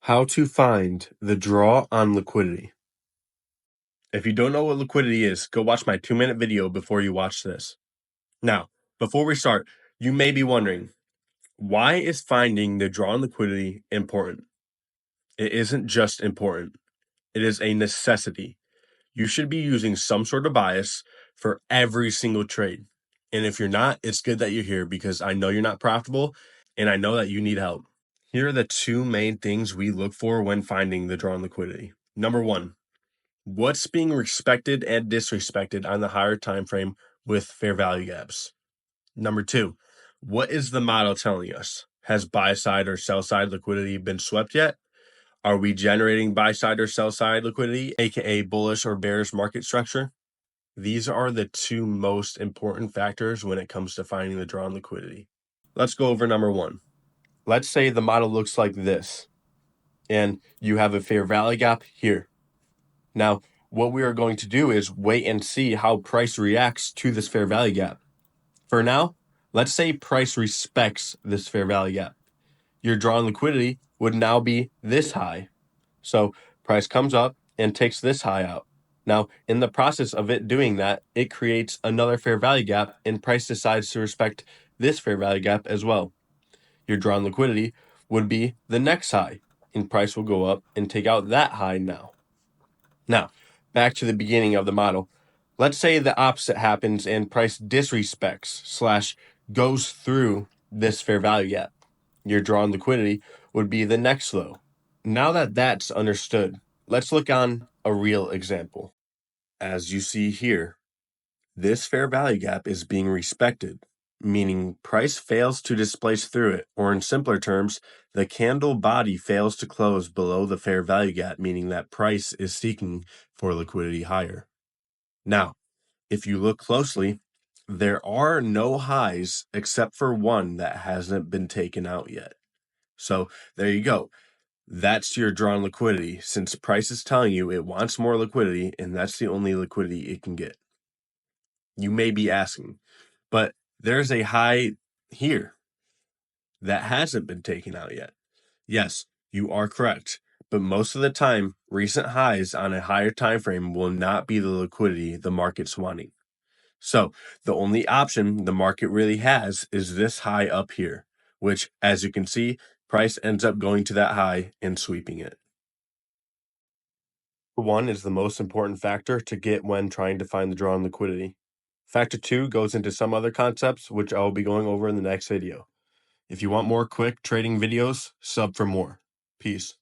How to find the draw on liquidity. If you don't know what liquidity is, go watch my 2-minute video before you watch this. Now, before we start, you may be wondering, why is finding the draw on liquidity important? It isn't just important. It is a necessity. You should be using some sort of bias for every single trade. And if you're not, it's good that you're here because I know you're not profitable and I know that you need help. Here are the two main things we look for when finding the draw on liquidity. Number one, what's being respected and disrespected on the higher time frame with fair value gaps? Number two, what is the model telling us? Has buy side or sell side liquidity been swept yet? Are we generating buy side or sell side liquidity, aka bullish or bearish market structure? These are the two most important factors when it comes to finding the draw on liquidity. Let's go over number one. Let's say the model looks like this, and you have a fair value gap here. Now, what we are going to do is wait and see how price reacts to this fair value gap. For now, let's say price respects this fair value gap. Your draw on liquidity would now be this high. So price comes up and takes this high out. Now, in the process of it doing that, it creates another fair value gap and price decides to respect this fair value gap as well. Your draw on liquidity would be the next high and price will go up and take out that high now. Now, back to the beginning of the model. Let's say the opposite happens and price disrespects / goes through this fair value gap. Your draw on liquidity would be the next low. Now that that's understood, let's look on a real example. As you see here, this fair value gap is being respected, meaning price fails to displace through it, or in simpler terms, the candle body fails to close below the fair value gap, meaning that price is seeking for liquidity higher. Now, if you look closely, there are no highs except for one that hasn't been taken out yet. So there you go. That's your drawn liquidity, since price is telling you it wants more liquidity, and that's the only liquidity it can get. You may be asking, but there's a high here that hasn't been taken out yet. Yes, you are correct, but most of the time, recent highs on a higher time frame will not be the liquidity the market's wanting. So the only option the market really has is this high up here, which, as you can see, price ends up going to that high and sweeping it. One is the most important factor to get when trying to find the draw on liquidity. Factor 2 goes into some other concepts, which I will be going over in the next video. If you want more quick trading videos, sub for more. Peace.